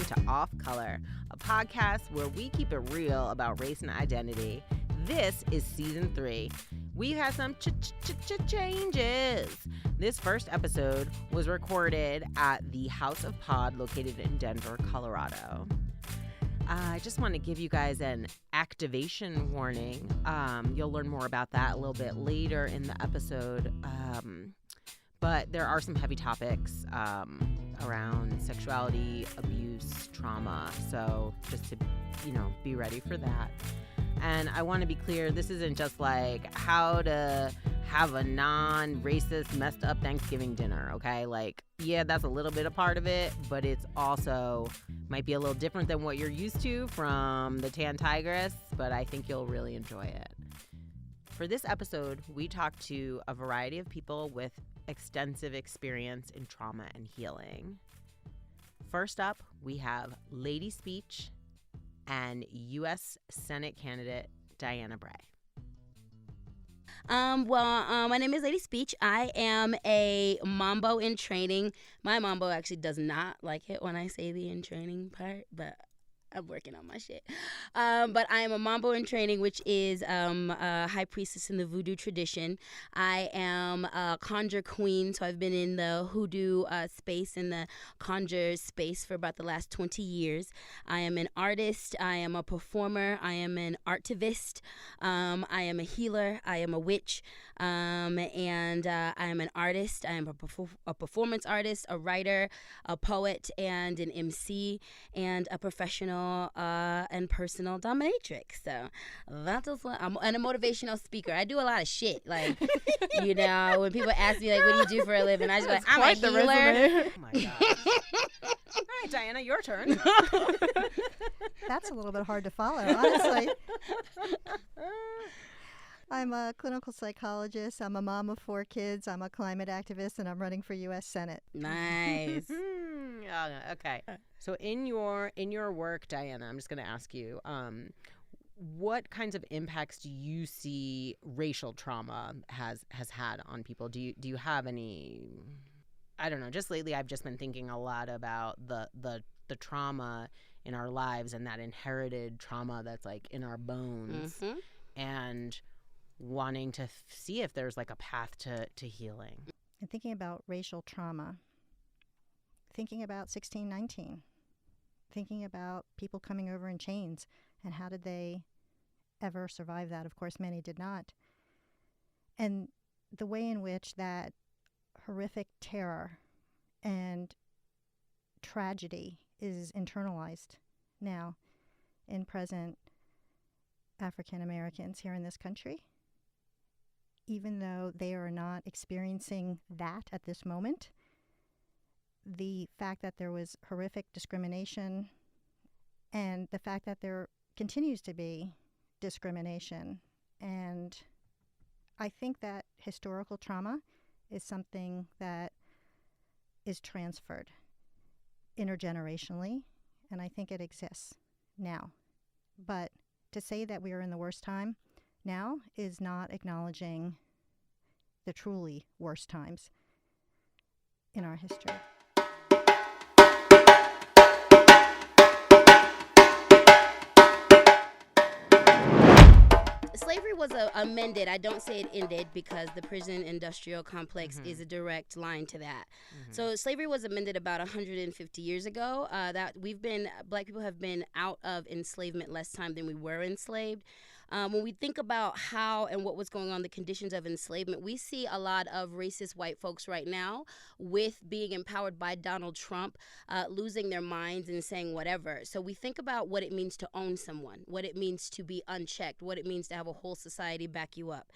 to Off Color, a podcast where we keep it real about race and identity. This is season 3. We've had some changes. This first episode was recorded at the House of Pod located in Denver, Colorado. I just want to give you guys an activation warning. You'll learn more about that a little bit later in the episode. But there are some heavy topics around sexuality, abuse, trauma. So just to, be ready for that. And I want to be clear, this isn't just like how to have a non-racist, messed up Thanksgiving dinner, okay? Like, yeah, that's a little bit a part of it, but it's also might be a little different than what you're used to from the Tan Tigress, but I think you'll really enjoy it. For this episode, we talked to a variety of people with extensive experience in trauma and healing. First up, we have Lady Speech and U.S. Senate candidate Diana Bray. My name is Lady Speech. I am a mambo in training. My mambo actually does not like it when I say the in training part, but I'm working on my shit. But I am a mambo in training, which is a high priestess in the voodoo tradition. I am a conjure queen, so I've been in the hoodoo space, in the conjure space for about the last 20 years. I am an artist. I am a performer. I am an artivist. I am a healer. I am a witch. And I am an artist. I am a performance artist, a writer, a poet, and an MC, and a professional and personal dominatrix. So that is what I'm, and a motivational speaker. I do a lot of shit. Like, when people ask me, like, what do you do for a living? I just go, I'm a healer. Oh my gosh. All right, Diana, your turn. That's a little bit hard to follow, honestly. I'm a clinical psychologist. I'm a mom of 4 kids. I'm a climate activist, and I'm running for U.S. Senate. Nice. Okay. So in your work, Diana, I'm just going to ask you, what kinds of impacts do you see racial trauma has had on people? Do you have any? I don't know. Just lately, I've just been thinking a lot about the trauma in our lives and that inherited trauma that's like in our bones, and wanting to see if there's like a path to healing. And thinking about racial trauma, thinking about 1619, thinking about people coming over in chains, and how did they ever survive that? Of course, many did not. And the way in which that horrific terror and tragedy is internalized now in present African Americans here in this country, even though they are not experiencing that at this moment. The fact that there was horrific discrimination, and the fact that there continues to be discrimination. And I think that historical trauma is something that is transferred intergenerationally, and I think it exists now. But to say that we are in the worst time now is not acknowledging the truly worst times in our history. Slavery was amended. I don't say it ended because the prison industrial complex is a direct line to that. So slavery was amended about 150 years ago. Black people have been out of enslavement less time than we were enslaved. When we think about how and what was going on, the conditions of enslavement, we see a lot of racist white folks right now with being empowered by Donald Trump, losing their minds and saying whatever. So we think about what it means to own someone, what it means to be unchecked, what it means to have a whole society back you up.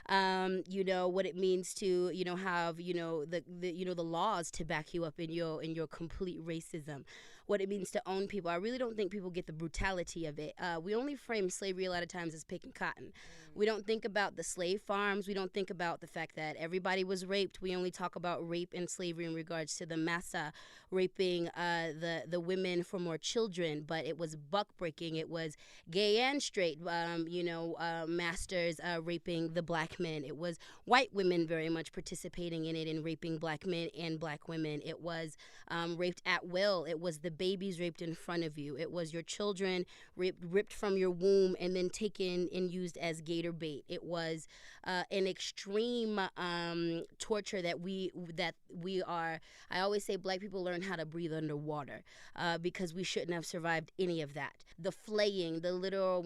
What it means to, have, the laws to back you up in your complete racism. What it means to own people. I really don't think people get the brutality of it. We only frame slavery a lot of times as picking cotton. We don't think about the slave farms. We don't think about the fact that everybody was raped. We only talk about rape and slavery in regards to the massa raping the women for more children. But it was buck breaking. It was gay and straight, masters raping the black men. It was white women very much participating in it and raping black men and black women. It was raped at will. It was the babies raped in front of you. It was your children ripped from your womb and then taken and used as gator bait. It was an extreme torture that we are. I always say black people learn how to breathe underwater because we shouldn't have survived any of that. The flaying, the literal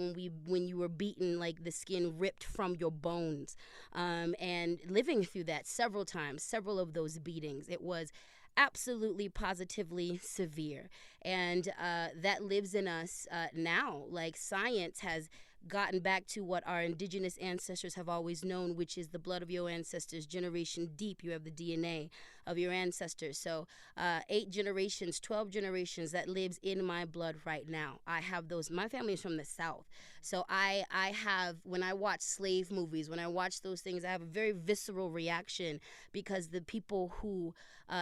when you were beaten, like the skin ripped from your bones, and living through that several times, several of those beatings. It was absolutely positively severe, and that lives in us now. Like, science has gotten back to what our indigenous ancestors have always known, which is the blood of your ancestors, generation deep. You have the DNA of your ancestors. So 8 generations, 12 generations, that lives in my blood right now. I have those. My family is from the South. So I have, when I watch slave movies, when I watch those things, I have a very visceral reaction because the people who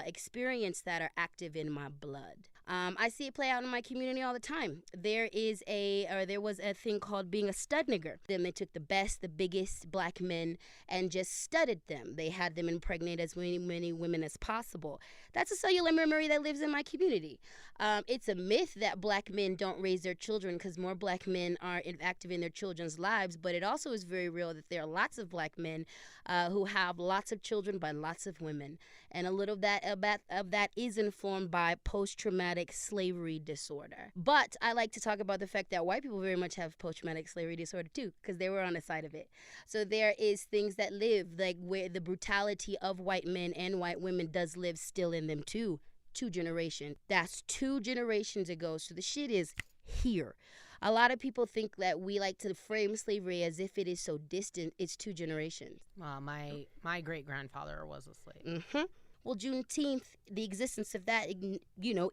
experience that are active in my blood. I see it play out in my community all the time. There was a thing called being a stud nigger. Then they took the best, the biggest black men and just studded them. They had them impregnate as many women as possible. That's a cellular memory that lives in my community. It's a myth that black men don't raise their children because more black men are active in their children's lives, but it also is very real that there are lots of black men who have lots of children by lots of women. And a little of that is informed by post-traumatic slavery disorder. But I like to talk about the fact that white people very much have post-traumatic slavery disorder too, because they were on the side of it. So there is things that live, like where the brutality of white men and white women does live still in them too. 2 generations. That's 2 generations ago. So the shit is here. A lot of people think that we like to frame slavery as if it is so distant. It's 2 generations. Well, my great-grandfather was a slave. Mm-hmm. Well, Juneteenth, the existence of that,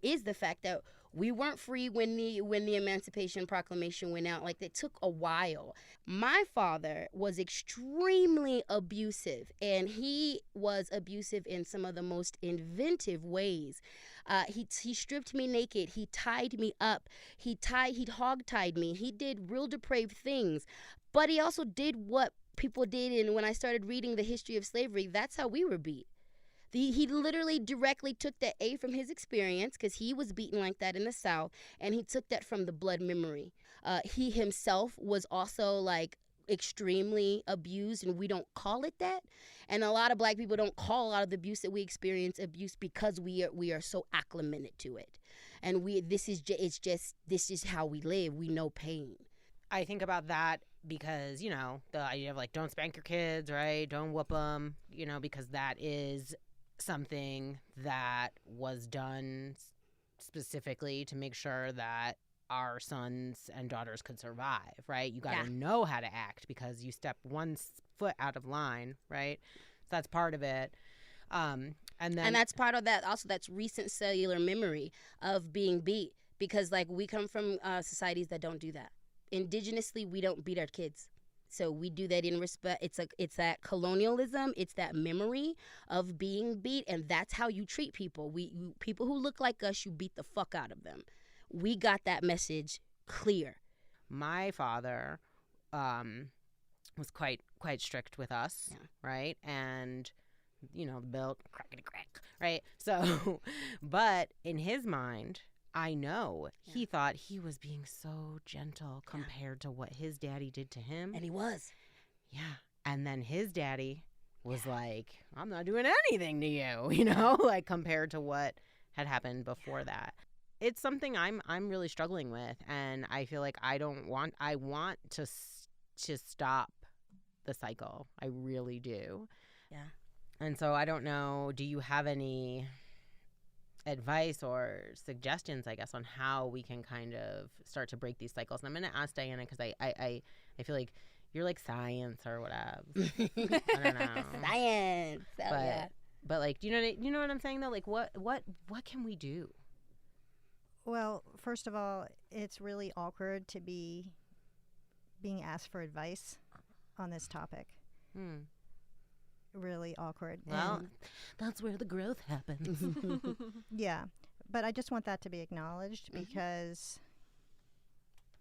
is the fact that we weren't free when the Emancipation Proclamation went out. Like, it took a while. My father was extremely abusive, and he was abusive in some of the most inventive ways. He stripped me naked. He tied me up. He'd hog-tied me. He did real depraved things. But he also did what people did, and when I started reading the history of slavery, that's how we were beat. He literally directly took that from his experience, because he was beaten like that in the South, and he took that from the blood memory. He himself was also like extremely abused, and we don't call it that. And a lot of black people don't call a lot of the abuse that we experience abuse because we are so acclimated to it, and this is how we live. We know pain. I think about that because, the idea of like, don't spank your kids, right? Don't whoop them, because that is something that was done specifically to make sure that our sons and daughters could survive, right? You got to know how to act because you step one foot out of line, right? So that's part of it. And that's part of that. Also, that's recent cellular memory of being beat, because like we come from societies that don't do that. Indigenously, we don't beat our kids. So we do that in respect. It's that colonialism. It's that memory of being beat, and that's how you treat people. People who look like us, you beat the fuck out of them. We got that message clear. My father was quite strict with us, right? And the belt, crackety crack, right? So, but in his mind, I know he thought he was being so gentle compared to what his daddy did to him. And he was. Yeah. And then his daddy was like, I'm not doing anything to you, like compared to what had happened before that. It's something I'm really struggling with, and I feel like I want to stop the cycle. I really do. Yeah. And so I don't know, do you have any advice or suggestions, I guess, on how we can kind of start to break these cycles? And I'm going to ask Diana because I feel like you're like science or whatever. I don't know. Science. But like, do you know what I'm saying though? Like, what can we do? Well, first of all, it's really awkward to be being asked for advice on this topic. Really awkward. Well, that's where the growth happens. Yeah, but I just want that to be acknowledged because,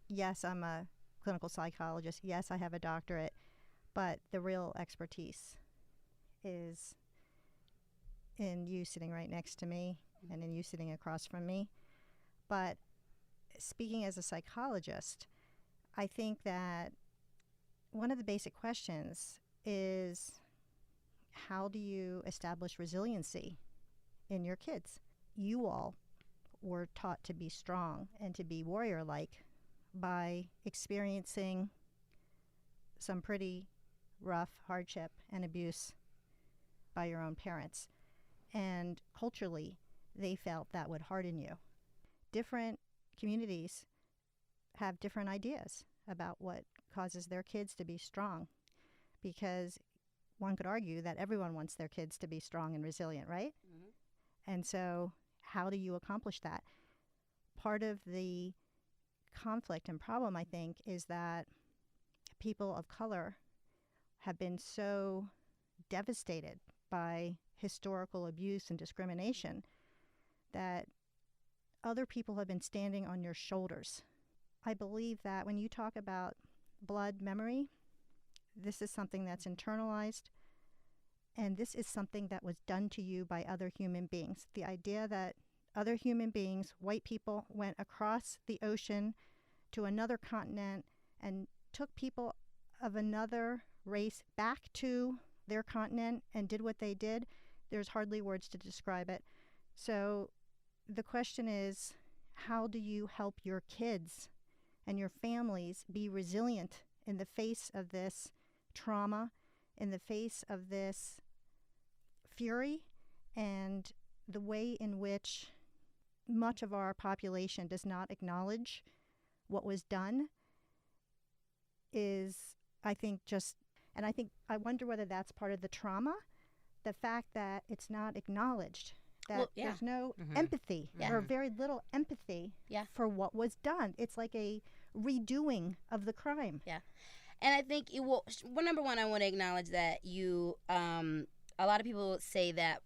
yes, I'm a clinical psychologist. Yes, I have a doctorate, but the real expertise is in you sitting right next to me and in you sitting across from me. But speaking as a psychologist, I think that one of the basic questions is, how do you establish resiliency in your kids? You all were taught to be strong and to be warrior-like by experiencing some pretty rough hardship and abuse by your own parents. And culturally, they felt that would harden you. Different communities have different ideas about what causes their kids to be strong, because one could argue that everyone wants their kids to be strong and resilient, right? Mm-hmm. And so how do you accomplish that? Part of the conflict and problem, I think, is that people of color have been so devastated by historical abuse and discrimination that other people have been standing on your shoulders. I believe that when you talk about blood memory, this is something that's internalized, and this is something that was done to you by other human beings. The idea that other human beings, white people, went across the ocean to another continent and took people of another race back to their continent and did what they did, there's hardly words to describe it. So the question is, how do you help your kids and your families be resilient in the face of this trauma, in the face of this fury, and the way in which much of our population does not acknowledge what was done is, I think, I wonder whether that's part of the trauma, the fact that it's not acknowledged, that there's no empathy or very little empathy for what was done. It's like a redoing of the crime. Yeah. And I think number one, I want to acknowledge that a lot of people say that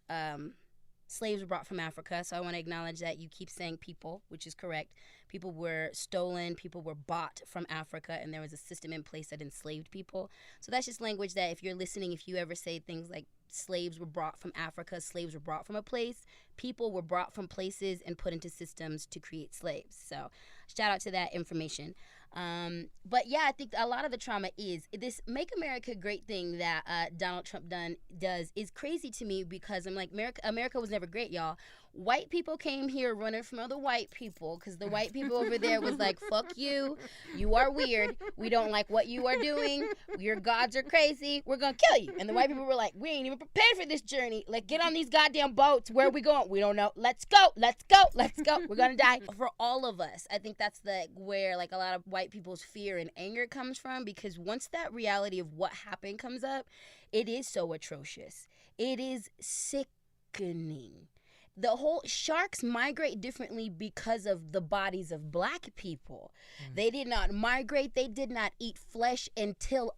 slaves were brought from Africa, so I want to acknowledge that you keep saying people, which is correct. People were stolen, people were bought from Africa, and there was a system in place that enslaved people. So that's just language that if you're listening, if you ever say things like slaves were brought from Africa, slaves were brought from a place, people were brought from places and put into systems to create slaves. So shout out to that information. But yeah, I think a lot of the trauma is this Make America Great thing that Donald Trump does is crazy to me, because I'm like, America was never great, y'all. White people came here running from other white people because the white people over there was like, fuck you. You are weird. We don't like what you are doing. Your gods are crazy. We're going to kill you. And the white people were like, we ain't even prepared for this journey. Like, get on these goddamn boats. Where are we going? We don't know. Let's go. Let's go. Let's go. We're going to die. For all of us, I think that's where like a lot of white people's fear and anger comes from, because once that reality of what happened comes up, it is so atrocious. It is sickening. The whole sharks migrate differently because of the bodies of black people. They did not migrate. They did not eat flesh until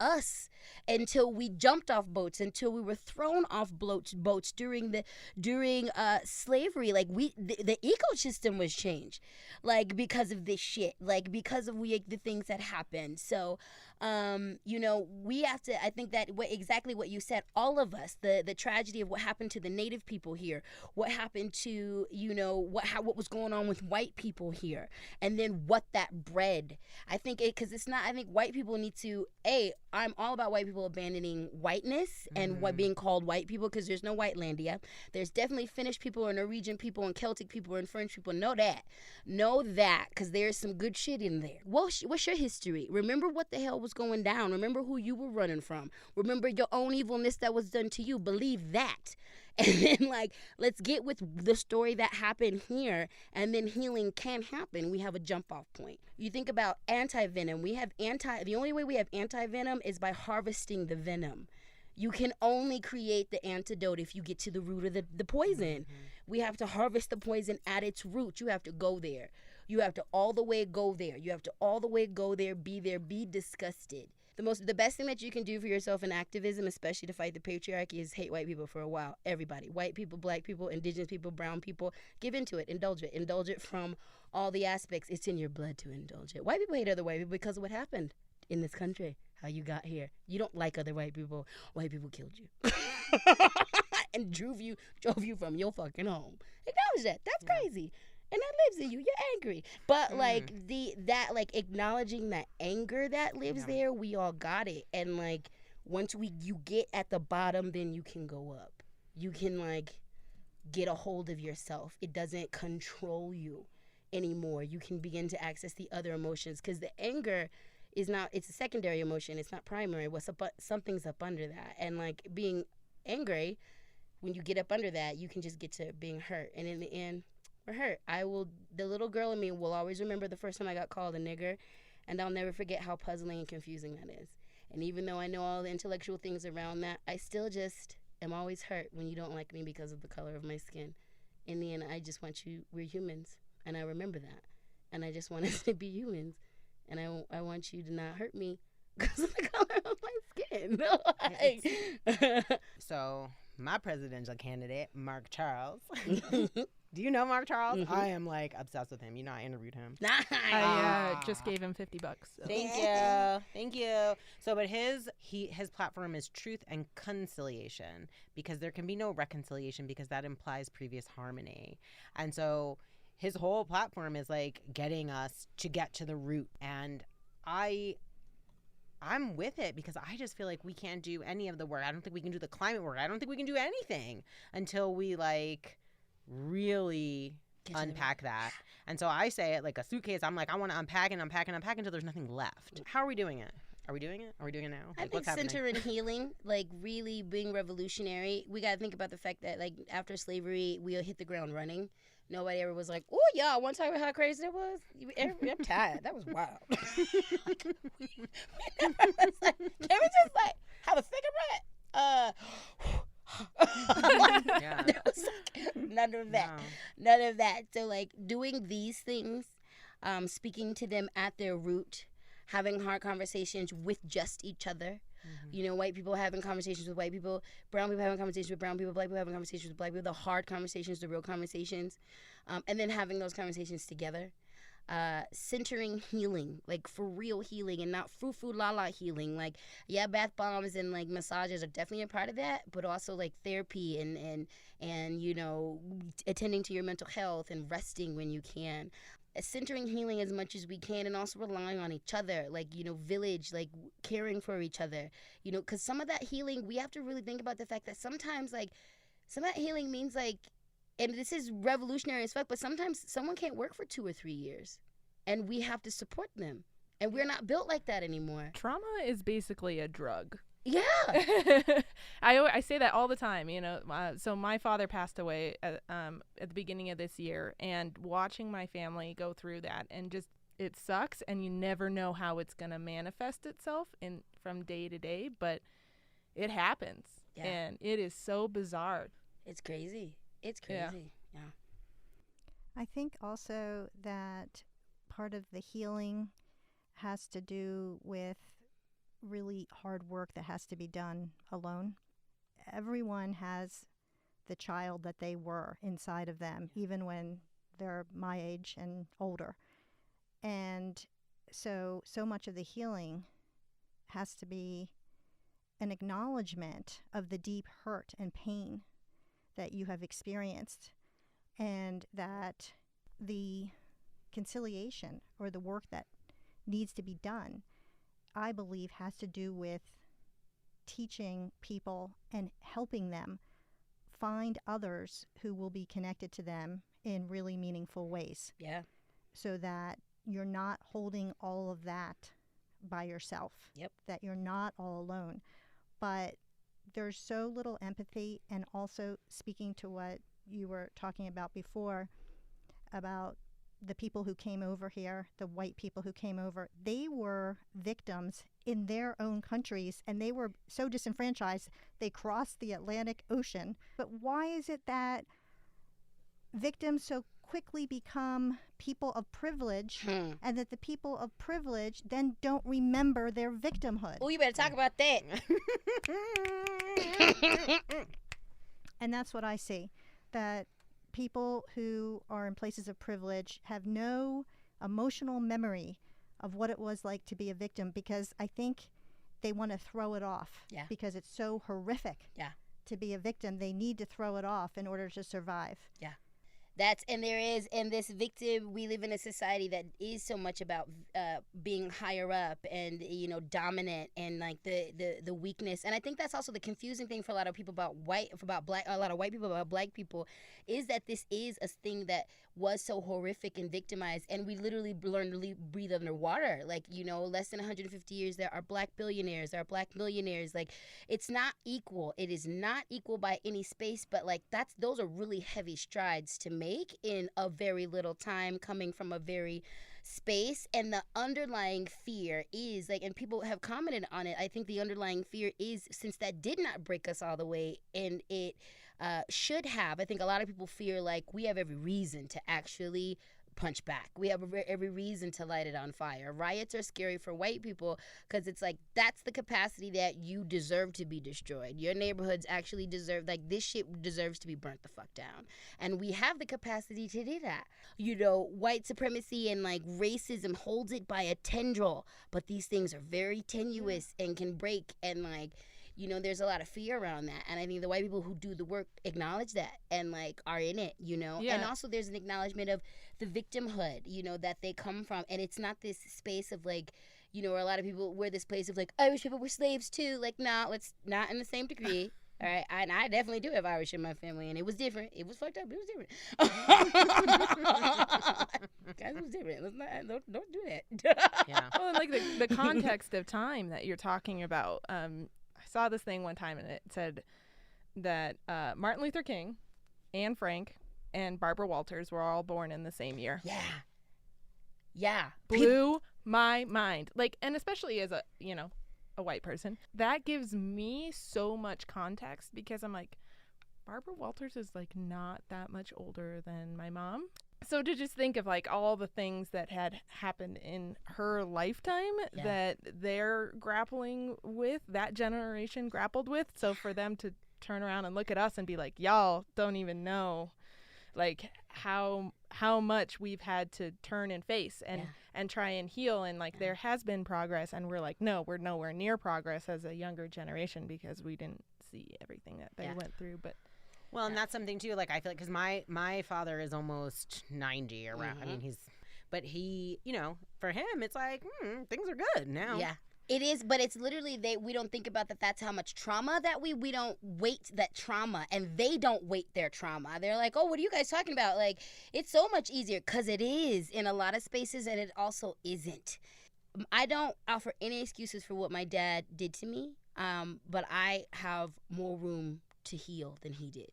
we jumped off boats, until we were thrown off boats during slavery. Like the ecosystem was changed, like because of this shit, like because of the things that happened. So, we have to. I think that exactly what you said. All of us, the tragedy of what happened to the native people here, what happened to what was going on with white people here, and then what that bred. I think because it's not. I think white people need to. I'm all about white people abandoning whiteness and what being called white people, because there's no Whitelandia. There's definitely Finnish people and Norwegian people and Celtic people and French people. Know that, because there's some good shit in there. What's your history? Remember what the hell was going down. Remember who you were running from. Remember your own evilness that was done to you. Believe that. And then, let's get with the story that happened here, and then healing can happen. We have a jump-off point. You think about anti-venom. The only way we have anti-venom is by harvesting the venom. You can only create the antidote if you get to the root of the poison. We have to harvest the poison at its root. You have to go there. You have to all the way go there. You have to all the way go there, be disgusted. The best thing that you can do for yourself in activism, especially to fight the patriarchy, is hate white people for a while. Everybody. White people, black people, indigenous people, brown people. Give into it. Indulge it. Indulge it from all the aspects. It's in your blood to indulge it. White people hate other white people because of what happened in this country. How you got here. You don't like other white people. White people killed you. And drove you from your fucking home. Acknowledge that. That's crazy. and that lives in you. You're angry, but like that like acknowledging that anger that lives there, we all got it. And like once you get at the bottom, then you can go up. You can like get a hold of yourself. It doesn't control you anymore. You can begin to access the other emotions, because the anger is not, it's a secondary emotion. It's not primary. Something's up under that. And like being angry, when you get up under that, you can just get to being hurt. And in the end, we're hurt. The little girl in me will always remember the first time I got called a nigger, and I'll never forget how puzzling and confusing that is. And even though I know all the intellectual things around that, I still just am always hurt when you don't like me because of the color of my skin. In the end, I just want we're humans, and I remember that. And I just want us to be humans. And I want you to not hurt me because of the color of my skin. So, my presidential candidate, Mark Charles. Do you know Mark Charles? Mm-hmm. I am like obsessed with him. You know, I interviewed him. I just gave him $50. So. Thank you. So, but his platform is truth and conciliation, because there can be no reconciliation because that implies previous harmony. And so his whole platform is like getting us to get to the root. And I'm with it, because I just feel like we can't do any of the work. I don't think we can do the climate work. I don't think we can do anything until we like really unpack that. And so I say it like a suitcase. I'm like, I want to unpack and unpack and unpack until there's nothing left. How are we doing it? Are we doing it? Are we doing it now? I think center and healing, like really being revolutionary. We got to think about the fact that like after slavery, we hit the ground running. Nobody ever was like, oh, y'all want to talk about how crazy it was? I'm tired. That was wild. we never was like, can we just like have a cigarette? Yeah. None of that. No. None of that. So like doing these things, speaking to them at their root, having hard conversations with just each other. Mm-hmm. You know, white people having conversations with white people, brown people having conversations with brown people, black people having conversations with black people, the hard conversations, the real conversations, and then having those conversations together. Centering healing, like for real healing, and not frou-frou la-la healing. Like, yeah, bath bombs and like massages are definitely a part of that, but also like therapy and you know, attending to your mental health and resting when you can. Centering healing as much as we can, and also relying on each other, like, you know, village, like caring for each other, you know, because some of that healing, we have to really think about the fact that sometimes like some of that healing means like, and this is revolutionary as fuck, but sometimes someone can't work for 2 or 3 years and we have to support them, and we're not built like that anymore. Trauma is basically a drug. Yeah. I say that all the time, you know. So my father passed away at the beginning of this year, and watching my family go through that, and just, it sucks, and you never know how it's going to manifest itself from day to day, but it happens. Yeah. And it is so bizarre. It's crazy. It's crazy. Yeah. I think also that part of the healing has to do with really hard work that has to be done alone. Everyone has the child that they were inside of them, even when they're my age and older. And so much of the healing has to be an acknowledgement of the deep hurt and pain that you have experienced, and that the conciliation or the work that needs to be done, I believe, has to do with teaching people and helping them find others who will be connected to them in really meaningful ways. Yeah. So that you're not holding all of that by yourself. Yep. That you're not all alone. But there's so little empathy, and also speaking to what you were talking about before, about the people who came over here, the white people who came over, they were victims in their own countries, and they were so disenfranchised, they crossed the Atlantic Ocean. But why is it that victims so quickly become people of privilege, and that the people of privilege then don't remember their victimhood? Oh, you better talk about that. And that's what I see, that people who are in places of privilege have no emotional memory of what it was like to be a victim, because I think they want to throw it off. Yeah. Because it's so horrific. Yeah. To be a victim, they need to throw it off in order to survive. Yeah. And there is, and this victim, we live in a society that is so much about being higher up and, you know, dominant, and like the weakness. And I think that's also the confusing thing for a lot of people about a lot of white people about black people, is that this is a thing that was so horrific and victimized, and we literally learned to breathe underwater. Like, you know, less than 150 years, there are black billionaires, there are black millionaires. Like, it's not equal. It is not equal by any space, but like those are really heavy strides to make in a very little time, coming from a very space. And the underlying fear is like, and people have commented on it, I think the underlying fear is, since that did not break us all the way, and it should have, I think a lot of people fear like we have every reason to actually punch back. We have every reason to light it on fire. Riots are scary for white people because it's like, that's the capacity that you deserve to be destroyed. Your neighborhoods actually deserve, like, this shit deserves to be burnt the fuck down. And we have the capacity to do that. You know, white supremacy and like racism holds it by a tendril, but these things are very tenuous and can break, and like, you know, there's a lot of fear around that. And I think the white people who do the work acknowledge that and like are in it, you know. And also there's an acknowledgement of the victimhood, you know, that they come from. And it's not this space of like, you know, where a lot of people wear this place of like, Irish people were slaves too. Like, nah, let's not in the same degree. All right, and I definitely do have Irish in my family, and it was different. It was fucked up. It was different. Guys, it was different. Let's not, don't do that. Yeah. Well, and like the context of time that you're talking about. I saw this thing one time, and it said that Martin Luther King, Anne Frank, and Barbara Walters were all born in the same year. Yeah. Yeah. Blew my mind. Like, and especially as a, you know, a white person, that gives me so much context, because I'm like, Barbara Walters is like not that much older than my mom. So to just think of like all the things that had happened in her lifetime that they're grappling with, that generation grappled with. So for them to turn around and look at us and be like, y'all don't even know like how much we've had to turn and face and try and heal, and like there has been progress, and we're like, no, we're nowhere near progress as a younger generation because we didn't see everything that they went through. But well, and that's something too, like I feel like, because my father is almost 90 around. I mean, but he, you know, for him it's like things are good now. Yeah. It is, but it's literally, we don't think about that. That's how much trauma that we don't weight that trauma, and they don't weight their trauma. They're like, oh, what are you guys talking about? Like, it's so much easier, because it is in a lot of spaces, and it also isn't. I don't offer any excuses for what my dad did to me, but I have more room to heal than he did.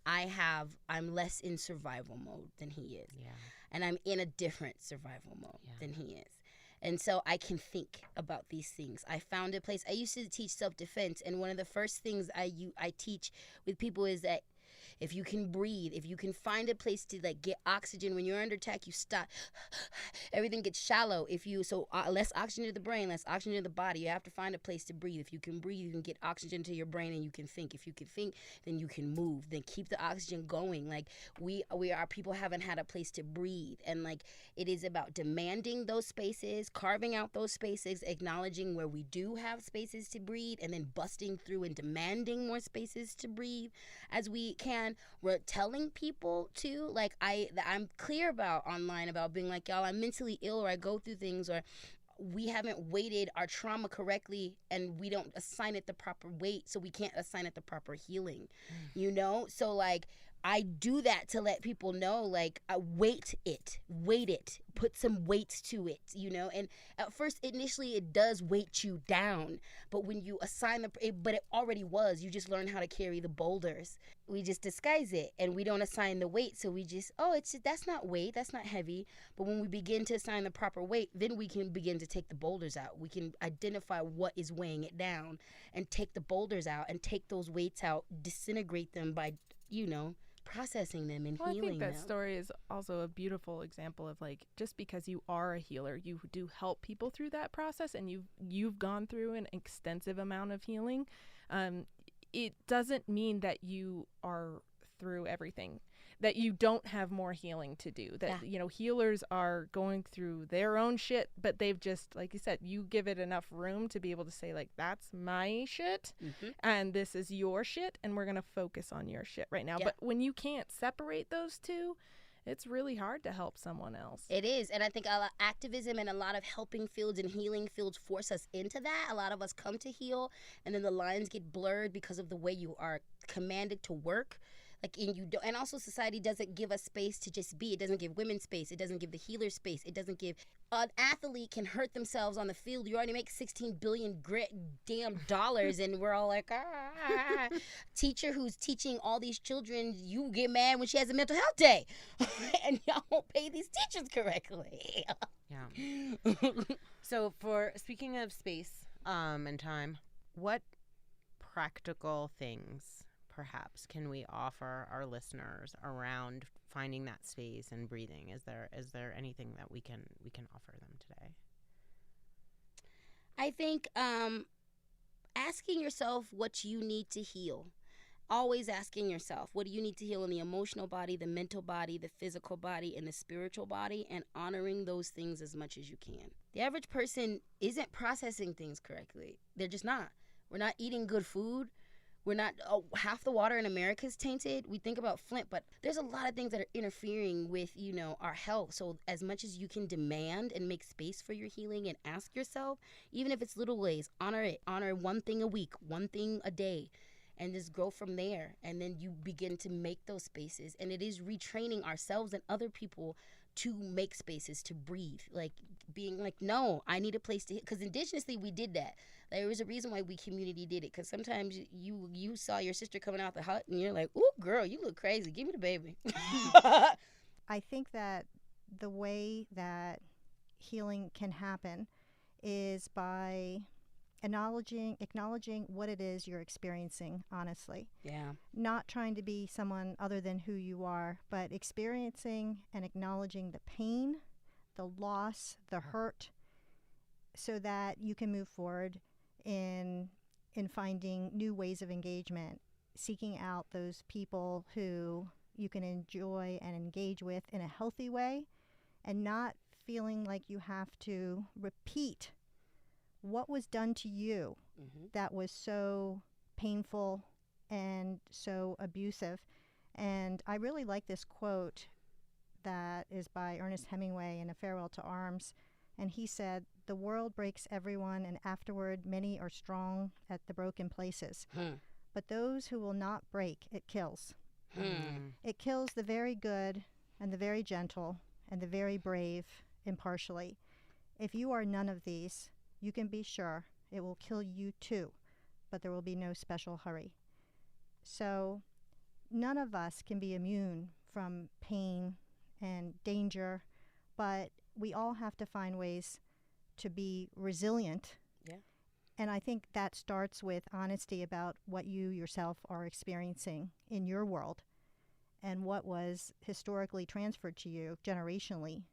I'm less in survival mode than he is. Yeah. And I'm in a different survival mode than he is. And so I can think about these things. I found a place. I used to teach self-defense, and one of the first things I teach with people is that if you can breathe, if you can find a place to like get oxygen when you're under attack, you stop. Everything gets shallow. Less oxygen to the brain, less oxygen to the body. You have to find a place to breathe. If you can breathe, you can get oxygen to your brain, and you can think. If you can think, then you can move. Then keep the oxygen going. Like our people haven't had a place to breathe, and like it is about demanding those spaces, carving out those spaces, acknowledging where we do have spaces to breathe, and then busting through and demanding more spaces to breathe as we can. We're telling people too, like I'm clear about online about being like, y'all, I'm mentally ill, or I go through things, or we haven't weighted our trauma correctly, and we don't assign it the proper weight, so we can't assign it the proper healing, you know? So like I do that to let people know, like, weight it, put some weight to it, you know? And at first, initially, it does weight you down, but when you assign but it already was, you just learn how to carry the boulders. We just disguise it, and we don't assign the weight, so we just, that's not weight, that's not heavy. But when we begin to assign the proper weight, then we can begin to take the boulders out. We can identify what is weighing it down and take the boulders out and take those weights out, disintegrate them by, you know, processing them and healing them. I think that story is also a beautiful example of like, just because you are a healer, you do help people through that process, and you've gone through an extensive amount of healing. It doesn't mean that you are through everything. that you don't have more healing to do. That, Yeah. Healers are going through their own shit, but they've just, like you said, you give it enough room to be able to say, like, that's my shit and this is your shit, and we're going to focus on your shit right now. Yeah. But when you can't separate those two, it's really hard to help someone else. It is. And I think a lot activism and a lot of helping fields and healing fields force us into that. A lot of us come to heal, and then the lines get blurred because of the way you are commanded to work. And also society doesn't give us space to just be. It doesn't give women space. It doesn't give the healer space. It doesn't give an athlete can hurt themselves on the field. You already make $16 billion damn dollars, and we're all like, ah. Teacher who's teaching all these children, you get mad when she has a mental health day, and y'all won't pay these teachers correctly. Yeah. So, for speaking of space and time, what practical things perhaps can we offer our listeners around finding that space and breathing? Is there anything that we can offer them today? I think asking yourself what you need to heal. Always asking yourself, what do you need to heal in the emotional body, the mental body, the physical body, and the spiritual body, and honoring those things as much as you can. The average person isn't processing things correctly. They're just not. We're not eating good food. We're not, half the water in America is tainted. We think about Flint, but there's a lot of things that are interfering with, our health. So as much as you can demand and make space for your healing and ask yourself, even if it's little ways, honor it. Honor one thing a week, one thing a day, and just go from there. And then you begin to make those spaces. And it is retraining ourselves and other people to make spaces, to breathe. Like being like, no, I need a place to, because indigenously we did that. There was a reason why we community did it, because sometimes you saw your sister coming out the hut and you're like, ooh, girl, you look crazy. Give me the baby. I think that the way that healing can happen is by acknowledging what it is you're experiencing, honestly. Yeah. Not trying to be someone other than who you are, but experiencing and acknowledging the pain, the loss, the hurt, so that you can move forward in finding new ways of engagement, seeking out those people who you can enjoy and engage with in a healthy way, and not feeling like you have to repeat what was done to you that was so painful and so abusive. And I really like this quote that is by Ernest Hemingway in A Farewell to Arms. And he said, "The world breaks everyone, and afterward many are strong at the broken places. But those who will not break, it kills. It kills the very good and the very gentle and the very brave impartially. If you are none of these, you can be sure it will kill you too, but there will be no special hurry." So none of us can be immune from pain and danger, but we all have to find ways to be resilient. Yeah. And I think that starts with honesty about what you yourself are experiencing in your world and what was historically transferred to you generationally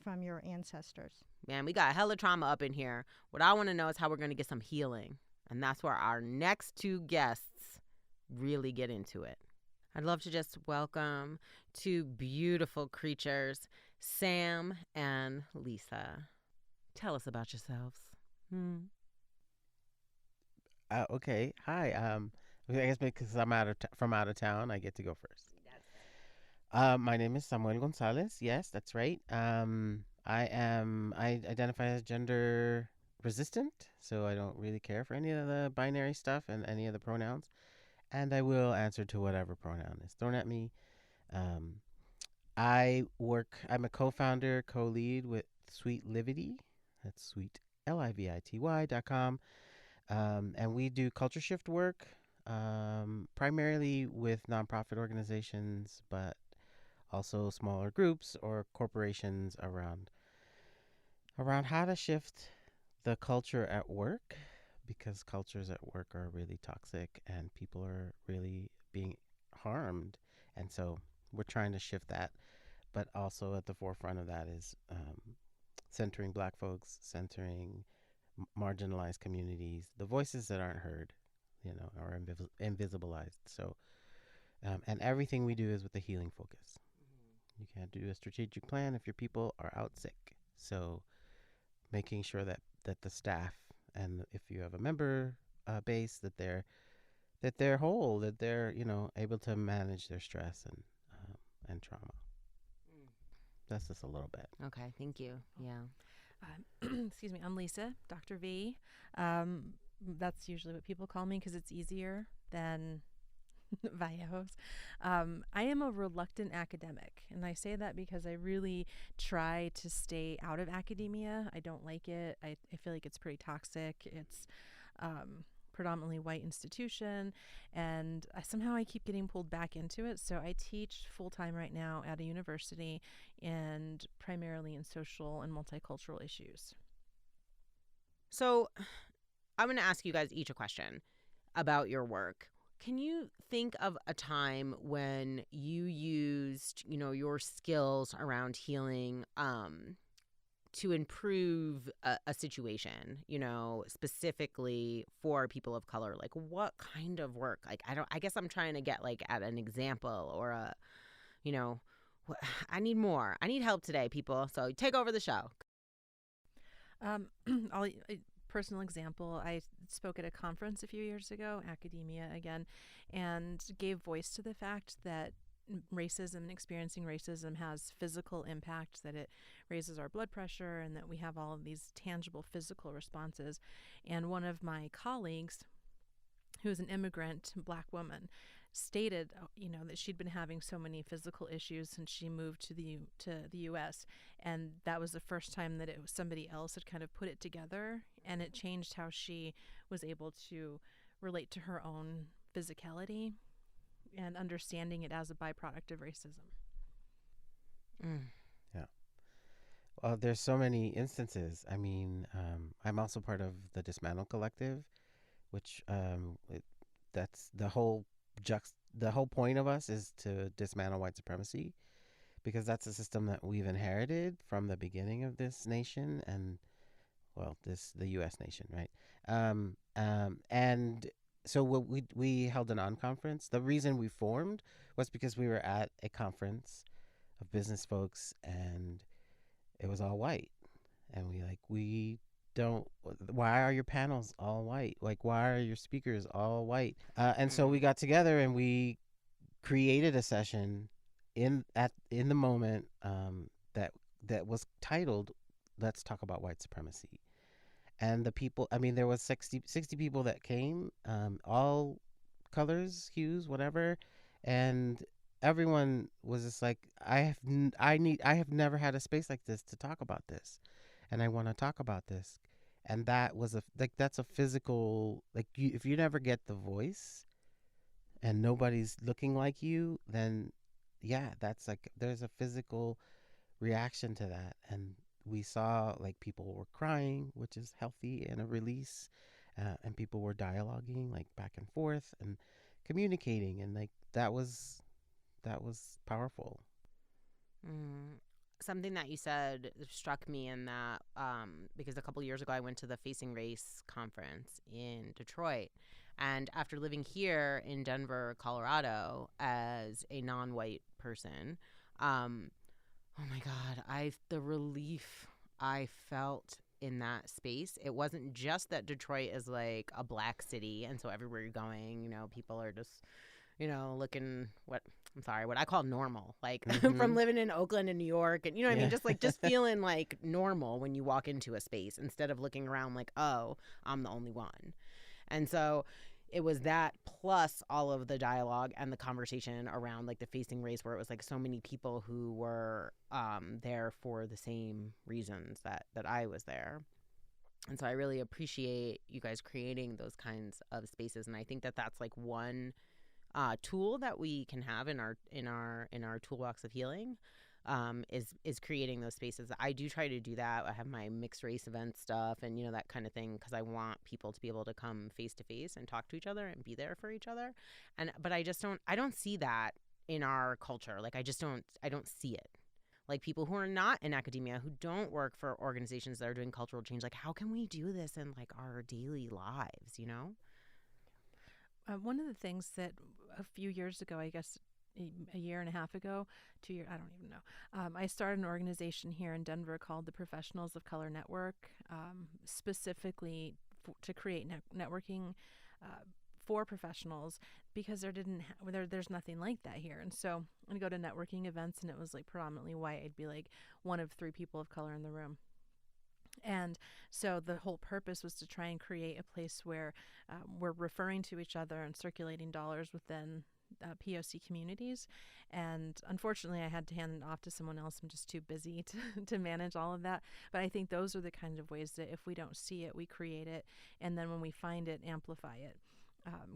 from your ancestors. Man, we got hella trauma up in here. What I want to know is how we're going to get some healing. And that's where our next two guests really get into it. I'd love to just welcome two beautiful creatures, Sam and Lisa. Tell us about yourselves. Okay. Hi. I guess because I'm from out of town, I get to go first. My name is Samuel Gonzalez. Yes, that's right. I identify as gender resistant, so I don't really care for any of the binary stuff and any of the pronouns. And I will answer to whatever pronoun is thrown at me. I'm a co-founder, co-lead with Sweet Livity. That's sweetlivity.com. And we do culture shift work, primarily with nonprofit organizations, but also smaller groups or corporations around how to shift the culture at work, because cultures at work are really toxic and people are really being harmed. And so we're trying to shift that. But also at the forefront of that is centering Black folks, centering marginalized communities, the voices that aren't heard, or invisibilized. So And everything we do is with a healing focus. You can't do a strategic plan if your people are out sick. So making sure that the staff, and if you have a member base, that they're whole, that they're able to manage their stress and trauma. That's just a little bit. Okay, thank you. Yeah. Excuse me, I'm Lisa, Dr. V. That's usually what people call me because it's easier than Vallejos. I am a reluctant academic, and I say that because I really try to stay out of academia. I don't like it. I feel like it's pretty toxic. It's predominantly white institution, and somehow I keep getting pulled back into it. So I teach full-time right now at a university, and primarily in social and multicultural issues. So I'm going to ask you guys each a question about your work. Can you think of a time when you used, your skills around healing to improve a situation, specifically for people of color? Like, what kind of work? Like, I guess I'm trying to get like at an example or I need more. I need help today, people. So take over the show. Personal example, I spoke at a conference a few years ago, academia again, and gave voice to the fact that racism and experiencing racism has physical impact, that it raises our blood pressure, and that we have all of these tangible physical responses. And one of my colleagues, who's an immigrant Black woman, stated, that she'd been having so many physical issues since she moved to the U.S., and that was the first time that it was somebody else had kind of put it together, and it changed how she was able to relate to her own physicality and understanding it as a byproduct of racism. Yeah. Well, there's so many instances. I mean, I'm also part of the Dismantle Collective, which that's the whole point of us is to dismantle white supremacy, because that's a system that we've inherited from the beginning of this nation, and the U.S. nation, right? And so we held an on-conference. The reason we formed was because we were at a conference of business folks, and it was all white, and we don't, why are your panels all white? Like, why are your speakers all white? And so we got together and we created a session in the moment that was titled "Let's Talk About White Supremacy." And the people, I mean, there was 60 people that came, all colors, hues, whatever, and everyone was just like, I have never had a space like this to talk about this, and I want to talk about this. And that was that's a physical, if you never get the voice and nobody's looking like you, then yeah, that's there's a physical reaction to that. And we saw people were crying, which is healthy, and a release, and people were dialoguing back and forth and communicating, and that was powerful. Something that you said struck me in that because a couple years ago I went to the Facing Race conference in Detroit, and after living here in Denver, Colorado, as a non-white person, oh my God, the relief I felt in that space. It wasn't just that Detroit is like a black city, and so everywhere you're going, people are just, looking what I call normal, from living in Oakland and New York, and I mean, just feeling like normal when you walk into a space instead of looking around like, oh, I'm the only one. And so it was that plus all of the dialogue and the conversation around the Facing Race, where it was so many people who were there for the same reasons that I was there. And so I really appreciate you guys creating those kinds of spaces. And I think that that's one tool that we can have in our toolbox of healing, is creating those spaces. I do try to do that. I have my mixed race event stuff and that kind of thing, because I want people to be able to come face to face and talk to each other and be there for each other. But I don't see that in our culture. I don't see it. People who are not in academia, who don't work for organizations that are doing cultural change, how can we do this in our daily lives? One of the things that a few years ago, I guess a year and a half ago, 2 years, I don't even know. I started an organization here in Denver called the Professionals of Color Network, specifically to create networking for professionals, because there's nothing like that here. And so I'd go to networking events, and it was like predominantly white. I'd be like one of 3 people of color in the room. And so the whole purpose was to try and create a place where we're referring to each other and circulating dollars within POC communities. And unfortunately, I had to hand it off to someone else. I'm just too busy to manage all of that. But I think those are the kind of ways that if we don't see it, we create it. And then when we find it, amplify it.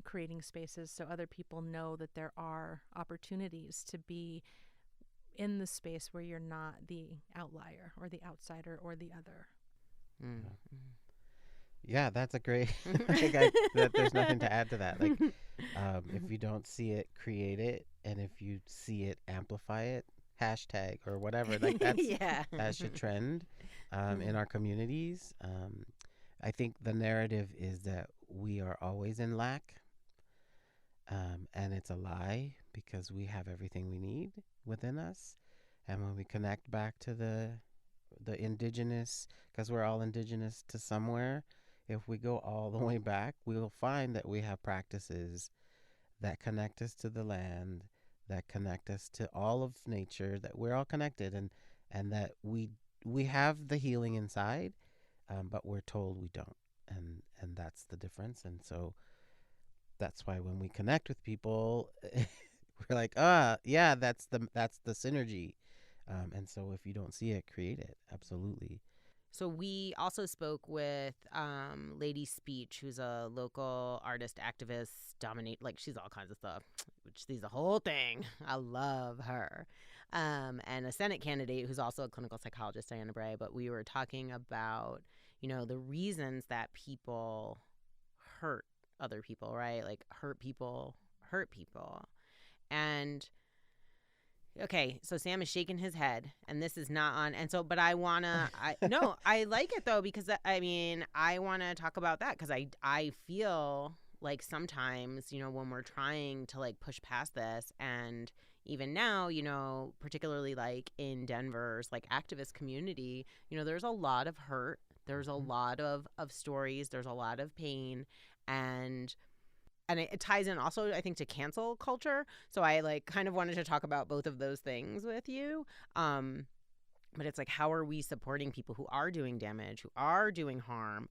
Creating spaces so other people know that there are opportunities to be in the space where you're not the outlier or the outsider or the other. Yeah, that's a great. There's nothing to add to that. Like, if you don't see it, create it, and if you see it, amplify it. Hashtag or whatever. Like that should trend in our communities. I think the narrative is that we are always in lack, and it's a lie, because we have everything we need within us. And when we connect back to the indigenous, because we're all indigenous to somewhere, if we go all the way back, we'll find that we have practices that connect us to the land, that connect us to all of nature, that we're all connected, and that we have the healing inside, but we're told we don't, and that's the difference. And so that's why when we connect with people, we're like, yeah, that's the synergy. And so if you don't see it, create it. Absolutely. So we also spoke with Lady Speech, who's a local artist, activist, she's all kinds of stuff, which she's the whole thing. I love her. And a Senate candidate who's also a clinical psychologist, Diana Bray. But we were talking about, the reasons that people hurt other people, right? Like hurt people. And okay, so Sam is shaking his head, and this is not on. And so, but I like it though, because I want to talk about that, because I feel like sometimes, when we're trying to like push past this, and even now, particularly like in Denver's like activist community, there's a lot of hurt, there's a lot of stories, there's a lot of pain, and it ties in also, I think, to cancel culture. So I like kind of wanted to talk about both of those things with you. But it's like, how are we supporting people who are doing damage, who are doing harm?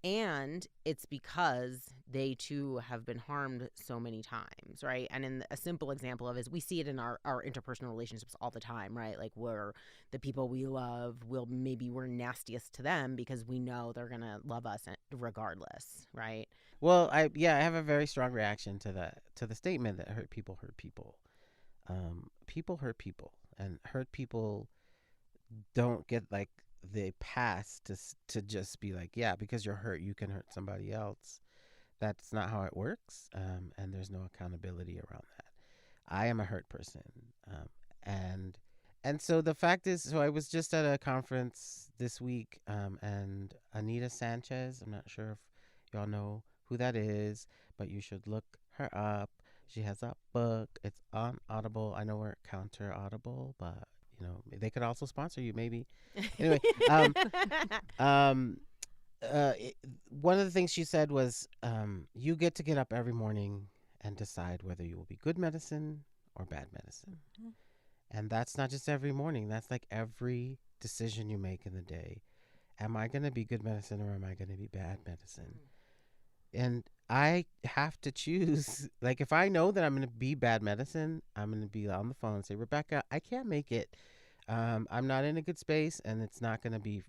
And it's because they too have been harmed so many times, right? And in a simple example of is we see it in our interpersonal relationships all the time, right? Like where the people we love we're nastiest to them because we know they're gonna love us regardless, right? Well, I have a very strong reaction to the statement that hurt people hurt people. People hurt people, and hurt people don't get like the pass to just be like, yeah, because you're hurt, you can hurt somebody else. That's not how it works, and there's no accountability around that. I am a hurt person, and so the fact is, so I was just at a conference this week, and Anita Sanchez, I'm not sure if y'all know who that is, but you should look her up. She has a book. It's on Audible. I know we're counter Audible, but they could also sponsor you, maybe. Anyway, one of the things she said was, you get to get up every morning and decide whether you will be good medicine or bad medicine. Mm-hmm. And that's not just every morning. That's like every decision you make in the day. Am I going to be good medicine or am I going to be bad medicine? And I have to choose. Like, if I know that I'm going to be bad medicine, I'm going to be on the phone and say, Rebecca, I can't make it. I'm not in a good space, and it's not going to be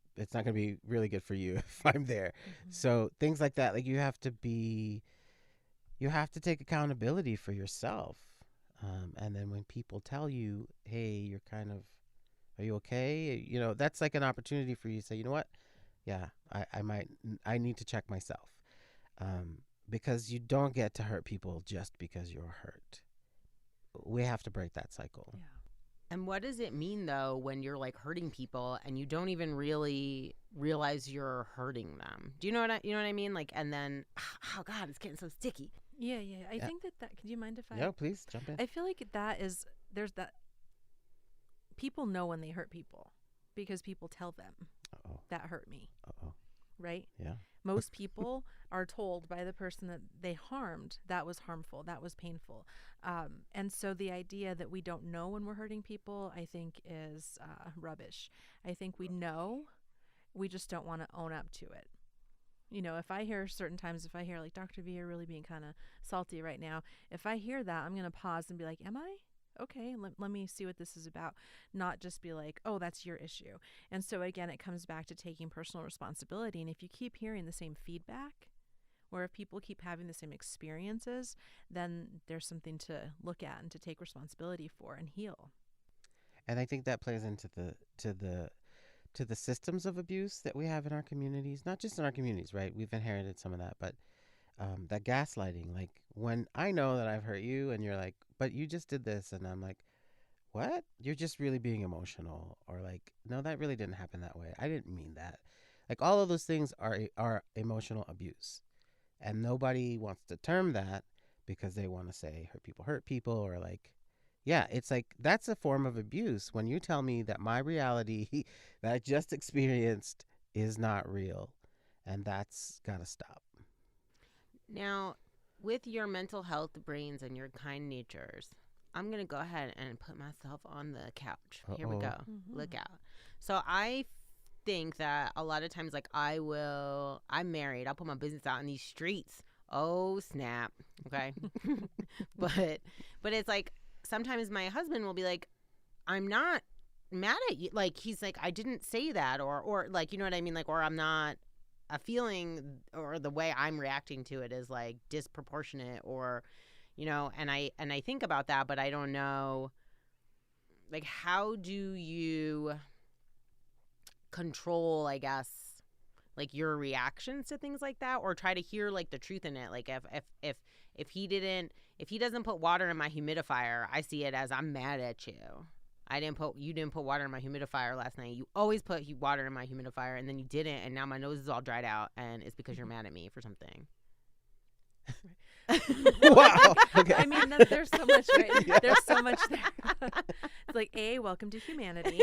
really good for you if I'm there. Mm-hmm. So things like that, like you have to take accountability for yourself. And then when people tell you, hey, are you okay? That's like an opportunity for you to say, you know what? Yeah, I need to check myself. Because you don't get to hurt people just because you're hurt. We have to break that cycle. Yeah. And what does it mean, though, when you're like hurting people and you don't even really realize you're hurting them? Do you know what I mean? Like, and then, oh God, it's getting so sticky. Yeah. I Yeah. think that. Could you mind if No, please jump in. I feel like there's that. People know when they hurt people because people tell them Uh-oh. that hurt me, Uh-oh. right? Yeah. Most people are told by the person that they harmed that was harmful, that was painful. And so the idea that we don't know when we're hurting people, I think, is rubbish. I think we know, we just don't want to own up to it. You know, if I hear certain times, if I hear like, Dr. V, you're really being kind of salty right now, if I hear that, I'm going to pause and be like, am I? Okay, let me see what this is about, not just be like, oh, that's your issue. And so again, it comes back to taking personal responsibility. And if you keep hearing the same feedback, or if people keep having the same experiences, then there's something to look at and to take responsibility for and heal. And I think that plays into the systems of abuse that we have in our communities, not just in our communities, right? We've inherited some of that, but that gaslighting, like when I know that I've hurt you and you're like, but you just did this. And I'm like, what? You're just really being emotional. Or like, no, that really didn't happen that way. I didn't mean that. Like all of those things are emotional abuse. And nobody wants to term that because they want to say hurt people or like, yeah, it's like that's a form of abuse when you tell me that my reality that I just experienced is not real. And that's got to stop. Now, with your mental health brains and your kind natures, I'm going to go ahead and put myself on the couch. Here we Uh-oh. go. Mm-hmm. Look out. So I think that a lot of times, like I'm married. I'll put my business out in these streets. Oh, snap. Okay. but it's like sometimes my husband will be like, I'm not mad at you. Like, he's like, I didn't say that. Or like, you know what I mean? Like, or I'm not. A feeling or the way I'm reacting to it is like disproportionate, or you know, and I think about that, but I don't know, like, how do you control, I guess, like your reactions to things like that, or try to hear like the truth in it. Like if he doesn't put water in my humidifier, I see it as I'm mad at you. You didn't put water in my humidifier last night. You always put water in my humidifier, and then you didn't, and now my nose is all dried out, and it's because you're mad at me for something. Wow. Okay. I mean, there's so much, right? Yeah. There's so much there. It's like, welcome to humanity.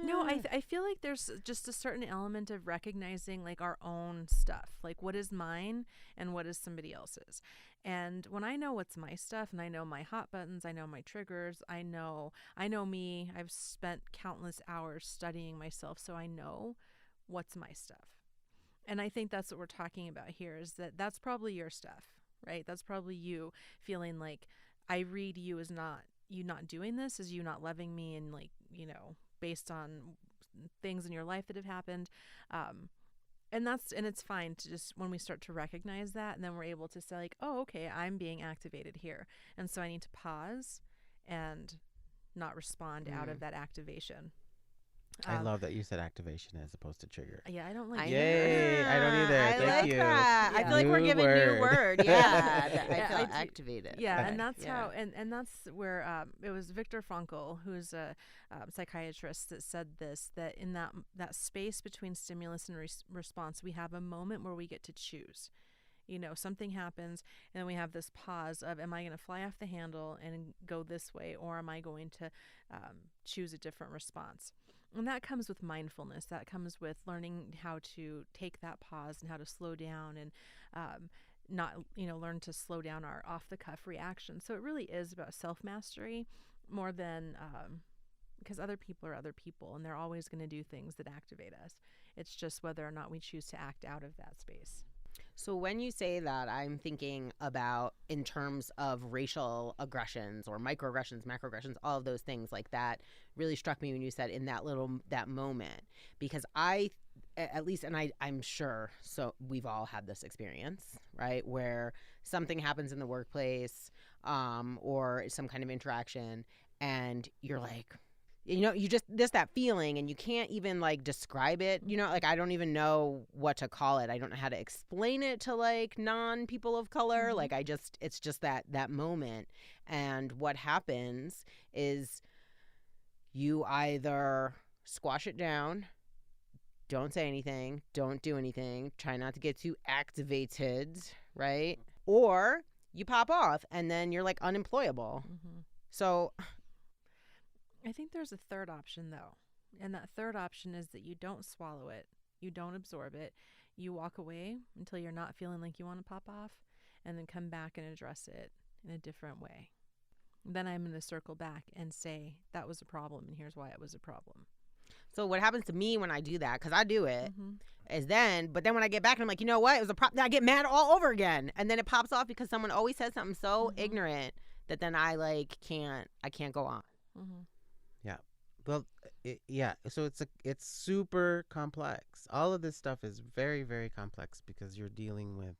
No, I feel like there's just a certain element of recognizing like our own stuff, like what is mine and what is somebody else's. And when I know what's my stuff and I know my hot buttons, I know my triggers, I know me, I've spent countless hours studying myself, so I know what's my stuff. And I think that's what we're talking about here, is that's probably your stuff, right? That's probably you feeling like I read you as not doing this, as you not loving me, and like, you know, based on things in your life that have happened. And it's fine to just, when we start to recognize that, and then we're able to say like, oh, okay, I'm being activated here. And so I need to pause and not respond out of that activation. I love that you said activation as opposed to trigger. Yeah, I don't like Yay, I don't either. I Thank like you. that. I Yeah. feel like we're New giving word. new word. Yeah. I Yeah, feel I do. activated. Yeah, Okay. and that's Yeah. how, and that's where it was Viktor Frankl, who's a psychiatrist, that said this, that in that space between stimulus and response, we have a moment where we get to choose. You know, something happens, and then we have this pause of, am I going to fly off the handle and go this way, or am I going to choose a different response? And that comes with mindfulness. That comes with learning how to take that pause and how to slow down, and not, learn to slow down our off-the-cuff reaction. So it really is about self-mastery more than, because other people are other people, and they're always going to do things that activate us. It's just whether or not we choose to act out of that space. So when you say that, I'm thinking about in terms of racial aggressions or microaggressions, macroaggressions, all of those things like that really struck me when you said in that moment, because I, at least, and I'm sure, so we've all had this experience, right? Where something happens in the workplace or some kind of interaction, and you're like, you just that feeling, and you can't even like describe it, like I don't even know what to call it. I don't know how to explain it to like non-people of color. Like it's just that moment. And what happens is you either squash it down, don't say anything, don't do anything, try not to get too activated, right? Or you pop off and then you're like unemployable. Mm-hmm. So I think there's a third option, though. And that third option is that you don't swallow it, you don't absorb it, you walk away until you're not feeling like you want to pop off, and then come back and address it in a different way. Then I'm going to circle back and say, that was a problem, and here's why it was a problem. So what happens to me when I do that, because I do it, Mm-hmm. is but then when I get back and I'm like, you know what, it was a problem, I get mad all over again. And then it pops off because someone always says something so ignorant that then I can't go on. Mm-hmm. Well, so it's super complex. All of this stuff is very, very complex because you're dealing with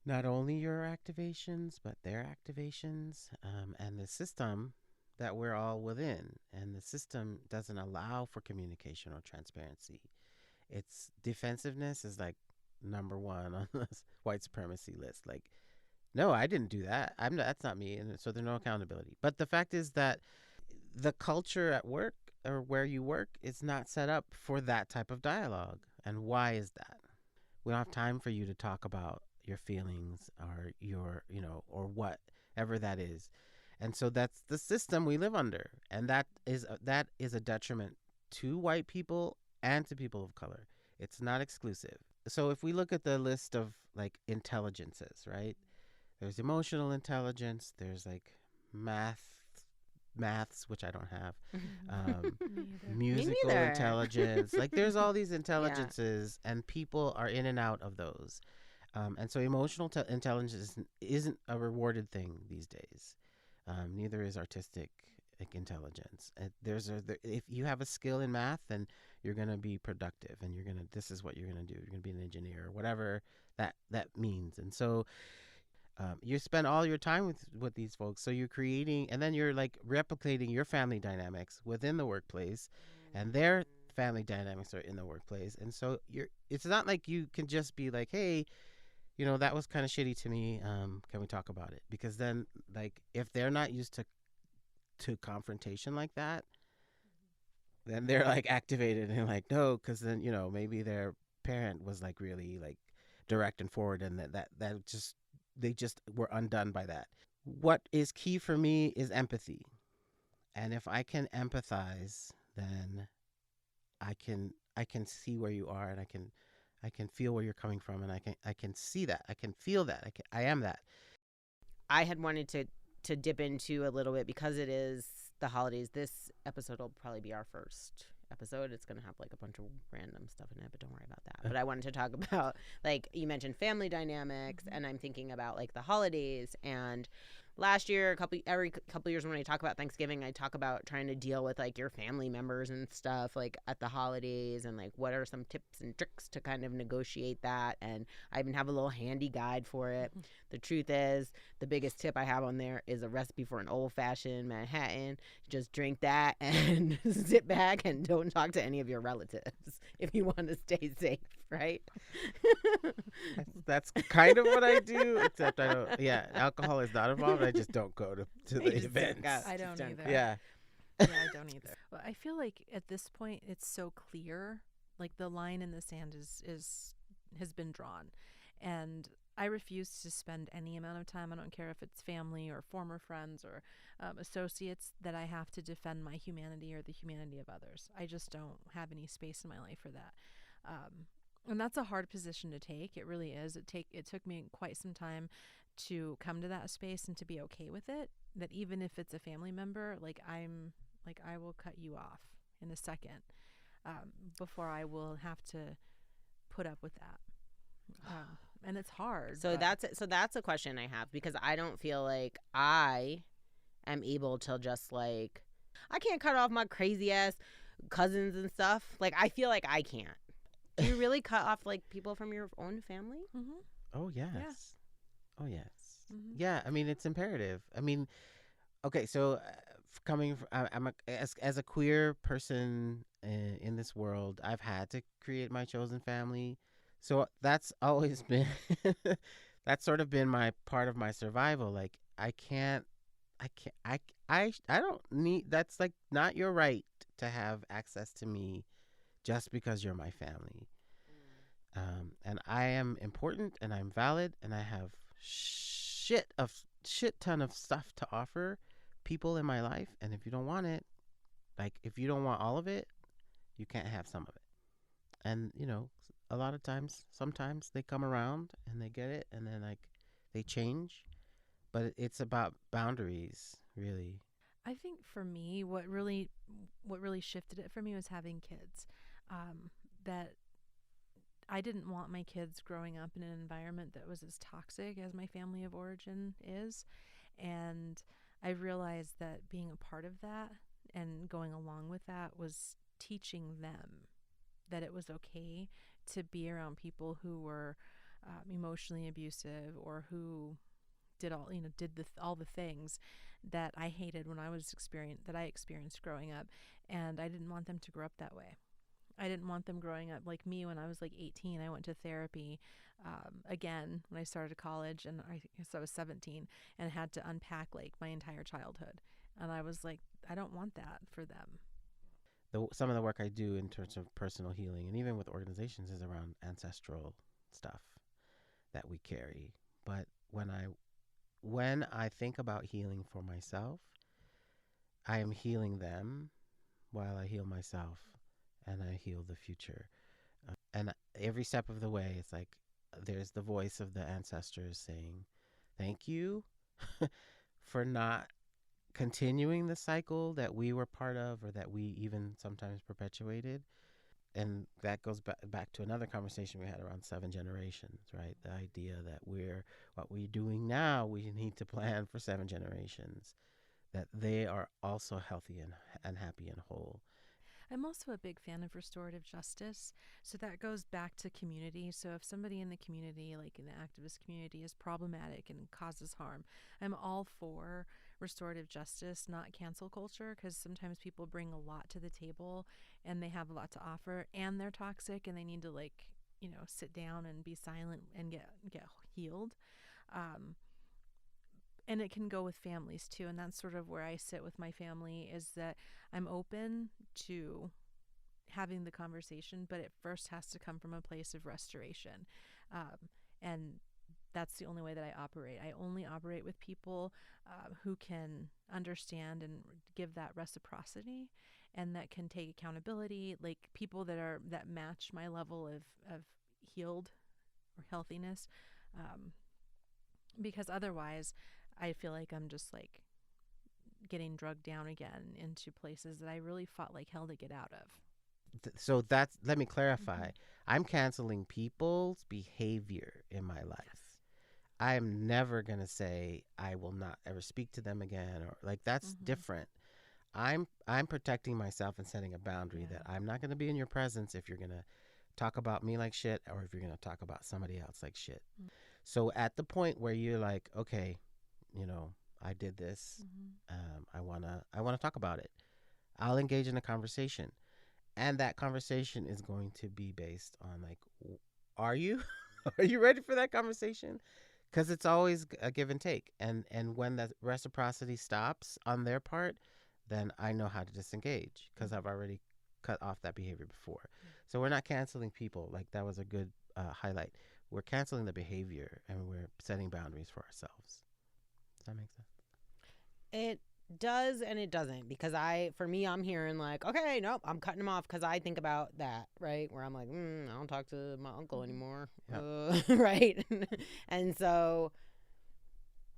not only your activations, but their activations, and the system that we're all within. And the system doesn't allow for communication or transparency. Its defensiveness is like number one on the white supremacy list. Like, no, I didn't do that. That's not me. And so there's no accountability. But the fact is that the culture at work or where you work is not set up for that type of dialogue. And why is that? We don't have time for you to talk about your feelings or your, or whatever that is. And so that's the system we live under. And that is a detriment to white people and to people of color. It's not exclusive. So if we look at the list of like intelligences, right? There's emotional intelligence. There's like maths, which I don't have, musical neither. intelligence. Like there's all these intelligences, and people are in and out of those. And so emotional intelligence isn't a rewarded thing these days. Neither is artistic intelligence. If you have a skill in math, then you're going to be productive, and this is what you're going to do. You're going to be an engineer or whatever that means. And so you spend all your time with these folks. So you're creating, and then you're like replicating your family dynamics within the workplace, and their family dynamics are in the workplace. And so it's not like you can just be like, hey, that was kind of shitty to me. Can we talk about it? Because then, like, if they're not used to confrontation like that, then they're like activated and like, no, because then, maybe their parent was like really like direct and forward, and they just were undone by that. What is key for me is empathy. And if I can empathize, then I can see where you are, and I can feel where you're coming from, and I can see that. I can feel that. I am that. I had wanted to dip into a little bit because it is the holidays. This episode will probably be our first episode. It's going to have like a bunch of random stuff in it, but don't worry about that. But I wanted to talk about, like, you mentioned family dynamics, and I'm thinking about like the holidays. And last year, every couple years when I talk about Thanksgiving, I talk about trying to deal with like your family members and stuff like at the holidays, and like what are some tips and tricks to kind of negotiate that. And I even have a little handy guide for it. The truth is, the biggest tip I have on there is a recipe for an old-fashioned Manhattan. Just drink that and sit back and don't talk to any of your relatives if you want to stay safe, right? That's kind of what I do, except I don't. Yeah, alcohol is not involved. I just don't go to the events. I don't either. Yeah. Yeah, I don't either. Well, I feel like at this point it's so clear, like the line in the sand has been drawn, and I refuse to spend any amount of time. I don't care if it's family or former friends or associates, that I have to defend my humanity or the humanity of others. I just don't have any space in my life for that. And that's a hard position to take. It really is. It took me quite some time to come to that space and to be okay with it. That even if it's a family member, I will cut you off in a second before I will have to put up with that. And it's hard. So that's a question I have, because I don't feel like I am able to just like, I can't cut off my crazy ass cousins and stuff. Like, I feel like I can't. Do you really cut off like people from your own family? Mm-hmm. Oh yes. Yeah. Oh yes. Mm-hmm. Yeah. I mean, it's imperative. I mean, okay. So coming from, as a queer person in this world, I've had to create my chosen family. So that's always been that's sort of been my part of my survival. Like I don't need, that's like not your right to have access to me just because you're my family. And I am important and I'm valid and I have shit ton of stuff to offer people in my life. And if you don't want it, like if you don't want all of it, you can't have some of it. And a lot of times, sometimes they come around and they get it and then like they change. But it's about boundaries, really. I think for me, what really shifted it for me was having kids. That I didn't want my kids growing up in an environment that was as toxic as my family of origin is. And I realized that being a part of that and going along with that was teaching them that it was okay to be around people who were emotionally abusive or who did all the things that I hated when I experienced growing up, and I didn't want them to grow up that way. I didn't want them growing up like me. When I was like 18, I went to therapy again when I started college, and I guess I was 17 and had to unpack like my entire childhood. And I was like, I don't want that for them. Some of the work I do in terms of personal healing and even with organizations is around ancestral stuff that we carry. But when I think about healing for myself, I am healing them while I heal myself and I heal the future. And every step of the way, it's like there's the voice of the ancestors saying, thank you for not continuing the cycle that we were part of or that we even sometimes perpetuated. And that goes back to another conversation we had around 7 generations, right? The idea that what we're doing now, we need to plan for 7 generations, that they are also healthy and happy and whole. I'm also a big fan of restorative justice. So that goes back to community. So if somebody in the community, like in the activist community, is problematic and causes harm, I'm all for restorative justice, not cancel culture, because sometimes people bring a lot to the table and they have a lot to offer and they're toxic and they need to sit down and be silent and get healed. And it can go with families too, and that's sort of where I sit with my family, is that I'm open to having the conversation, but it first has to come from a place of restoration. And that's the only way that I operate. I only operate with people who can understand and give that reciprocity and that can take accountability, like people that match my level of healed or healthiness. Because otherwise I feel like I'm just like getting drugged down again into places that I really fought like hell to get out of. So let me clarify. I'm canceling people's behavior in my life. Yes. I'm never going to say I will not ever speak to them again, or like that's different. I'm protecting myself and setting a boundary that I'm not going to be in your presence if you're going to talk about me like shit or if you're going to talk about somebody else like shit. So at the point where you're like, okay, I did this. I wanna talk about it. I'll engage in a conversation, and that conversation is going to be based on like, are you ready for that conversation? Because it's always a give and take, and when the reciprocity stops on their part, then I know how to disengage because I've already cut off that behavior before. So we're not canceling people. Like that was a good highlight. We're canceling the behavior and we're setting boundaries for ourselves. Does that make sense? It does and it doesn't, because for me, I'm hearing like, okay, nope, I'm cutting him off because I think about that, right? Where I'm like, I don't talk to my uncle anymore, right? And so,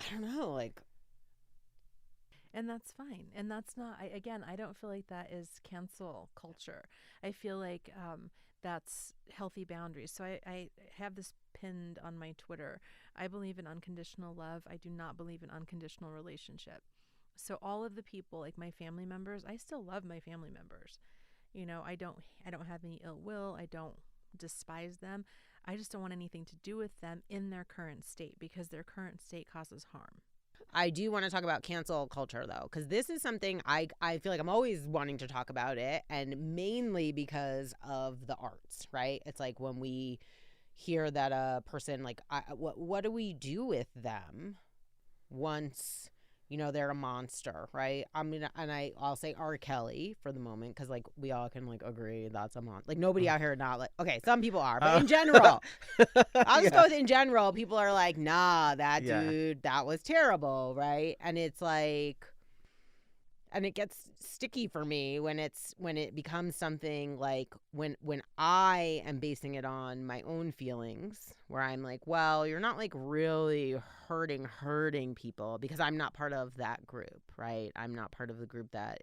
I don't know, like. And that's fine. And that's not, I don't feel like that is cancel culture. I feel like that's healthy boundaries. So I have this pinned on my Twitter. I believe in unconditional love. I do not believe in unconditional relationship. So all of the people, like my family members, I still love my family members. I don't have any ill will. I don't despise them. I just don't want anything to do with them in their current state because their current state causes harm. I do want to talk about cancel culture, though, because this is something I feel like I'm always wanting to talk about it, and mainly because of the arts, right? It's like when we hear that a person, like, what do we do with them once, you know, they're a monster, right? I'll say R. Kelly for the moment, because like we all can like agree that's a monster. Like nobody out here not like, okay, some people are, but in general, I'll just go with in general. People are like, nah, that dude, that was terrible, right? And it's like, and it gets sticky for me when it becomes something like when I am basing it on my own feelings, where I'm like, well, you're not like really hurting people, because I'm not part of that group, right? I'm not part of the group that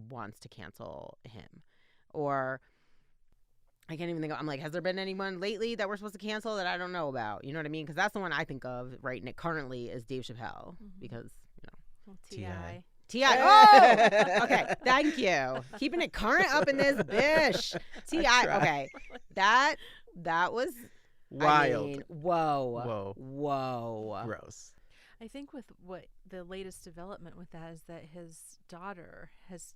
wants to cancel him. Or I can't even think of, I'm like, has there been anyone lately that we're supposed to cancel that I don't know about? You know what I mean? Because that's the one I think of right now currently is Dave Chappelle, because, you know. Well, T.I. T.I. Oh, okay. Thank you. Keeping it current up in this bish. T.I. Okay. That was Wild. I mean, whoa. Gross. I think with what the latest development with that is that his daughter has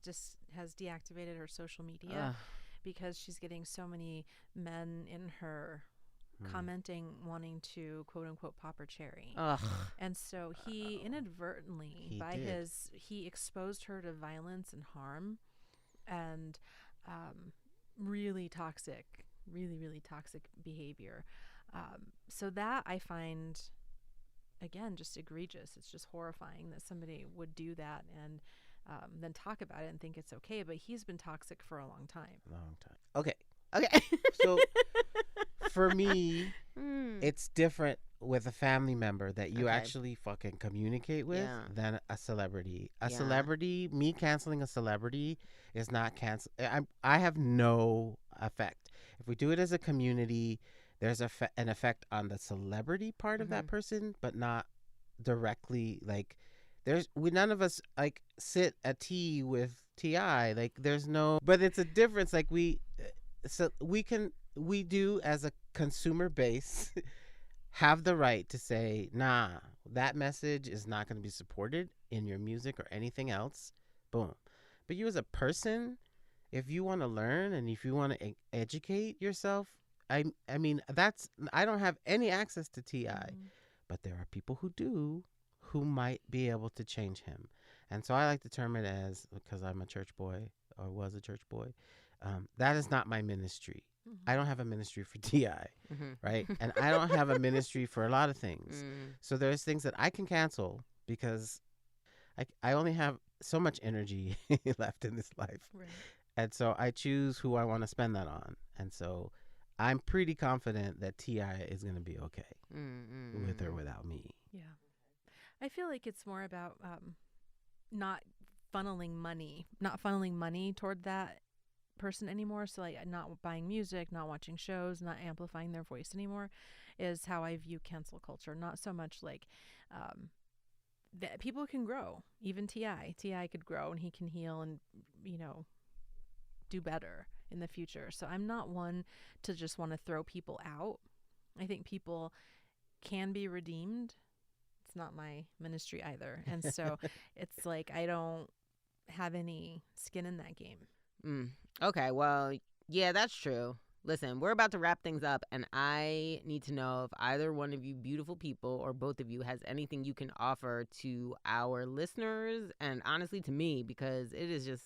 deactivated her social media because she's getting so many men in her commenting, wanting to quote unquote pop her cherry. And so he inadvertently he exposed her to violence and harm, and really toxic behavior. So that I find, again, just egregious. It's just horrifying that somebody would do that and then talk about it and think it's okay. But he's been toxic for a long time. Okay. Okay. So for me, it's different with a family member that you actually fucking communicate with than a celebrity. A celebrity, me canceling a celebrity is not cancel. I have no effect. If we do it as a community, there's an effect on the celebrity part of that person, but not directly. Like, none of us like sit at tea with T.I. Like, there's no, but it's a difference. Like we do as a consumer base have the right to say, nah, that message is not going to be supported in your music or anything else. Boom. But you as a person, if you want to learn and if you want to educate yourself, I mean, I don't have any access to T.I., but there are people who do, who might be able to change him. And so I like to term it as, because I'm a church boy or was a church boy, that is not my ministry. I don't have a ministry for T.I., right? And I don't have a ministry for a lot of things. So there's things that I can cancel because I only have so much energy left in this life. Right. And so I choose who I want to spend that on. And so I'm pretty confident that T.I. is going to be okay with or without me. Yeah. I feel like it's more about not funneling money toward that person anymore. So like not buying music, not watching shows, not amplifying their voice anymore is how I view cancel culture. Not so much like that people can grow. Even T.I. could grow and he can heal and, you know, do better in the future. So I'm not one to just want to throw people out. I think people can be redeemed. It's not my ministry either. And so it's like I don't have any skin in that game. Okay, well, yeah, that's true. Listen, we're about to wrap things up, and I need to know if either one of you beautiful people or both of you has anything you can offer to our listeners and honestly to me, because it is just,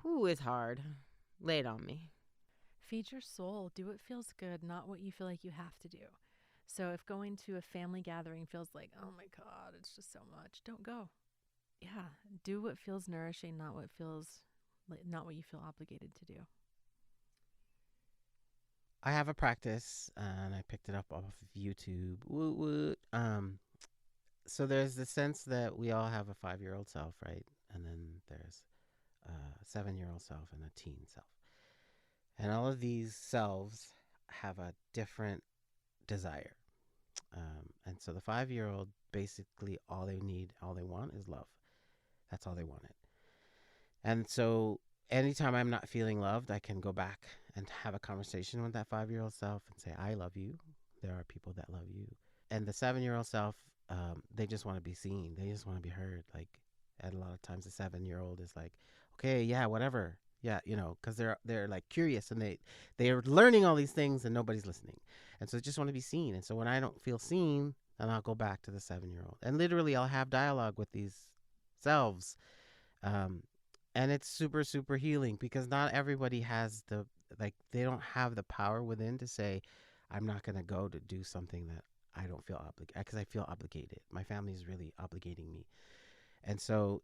it's hard. Lay it on me. Feed your soul. Do what feels good, not what you feel like you have to do. So if going to a family gathering feels like, oh my God, it's just so much, don't go. Yeah, do what feels nourishing, not what you feel obligated to do. I have a practice, and I picked it up off of YouTube. Woot woot. So there's the sense that we all have a 5-year-old self, right? And then there's a 7-year-old self and a teen self. And all of these selves have a different desire. And so the 5-year-old, basically all they want is love. That's all they wanted. And so anytime I'm not feeling loved, I can go back and have a conversation with that 5-year-old self and say, I love you. There are people that love you. And the 7-year-old self, they just want to be seen. They just want to be heard. Like, at a lot of times, the 7-year-old is like, okay, yeah, whatever. Yeah, you know, because they're like curious and they're learning all these things and nobody's listening. And so they just want to be seen. And so when I don't feel seen, then I'll go back to the 7-year-old. And literally I'll have dialogue with these themselves. And it's super, super healing because not everybody has they don't have the power within to say, I'm not going to go to do something that I don't feel obligated, because I feel obligated. My family is really obligating me. And so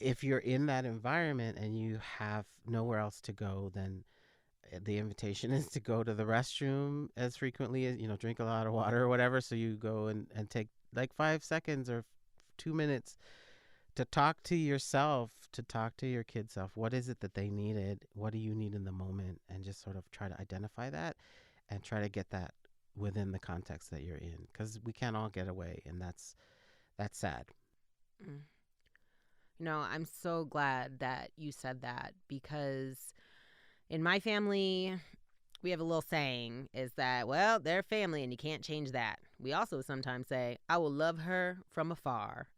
if you're in that environment and you have nowhere else to go, then the invitation is to go to the restroom as frequently as, drink a lot of water or whatever. So you go and take like 5 seconds or 2 minutes to talk to yourself, to talk to your kid self. What is it that they needed? What do you need in the moment? And just sort of try to identify that and try to get that within the context that you're in, because we can't all get away, and that's sad. I'm so glad that you said that, because in my family, we have a little saying is that, well, they're family and you can't change that. We also sometimes say, I will love her from afar.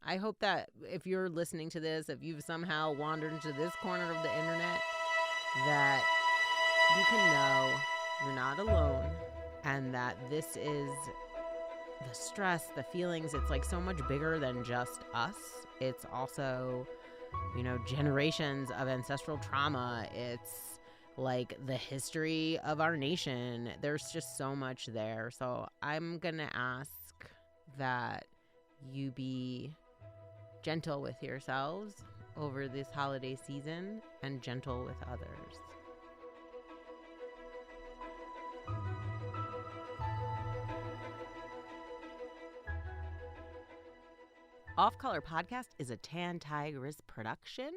I hope that if you're listening to this, if you've somehow wandered into this corner of the internet, that you can know you're not alone, and that this is the stress, the feelings. It's like so much bigger than just us. It's also, generations of ancestral trauma. It's like the history of our nation. There's just so much there. So I'm going to ask that you be gentle with yourselves over this holiday season and gentle with others. Off Color Podcast is a Tan Tigress production.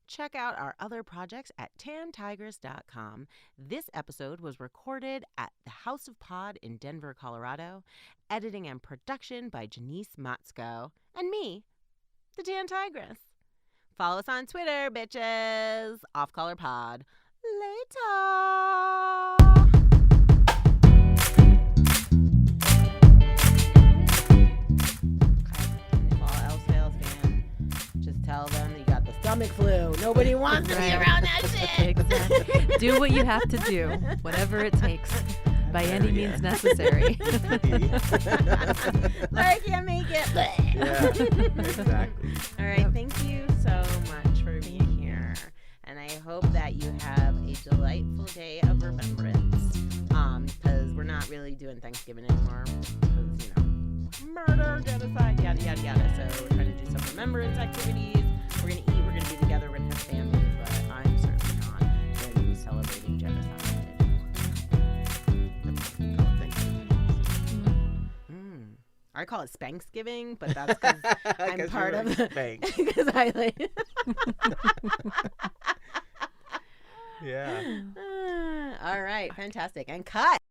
Check out our other projects at tantigress.com. This episode was recorded at the House of Pod in Denver, Colorado. Editing and production by Janice Motzko. And me, the Tan Tigress. Follow us on Twitter, bitches. Off Color Pod. Later. Tell them that you got the stomach flu. Nobody wants to be around that shit. Exactly. Do what you have to do, whatever it takes, by any means necessary. I can't make it. Yeah, exactly. All right, thank you so much for being here, and I hope that you have a delightful day of remembrance. Because we're not really doing Thanksgiving anymore, because murder, genocide, yada yada yada. So we're trying to do some remembrance activities. We're gonna eat, we're gonna be together, we're gonna have families, but I'm certainly not going to be celebrating genocide. I call it Spanksgiving, but that's because I'm part of Spank. because I like Yeah. all right, fantastic. And cut.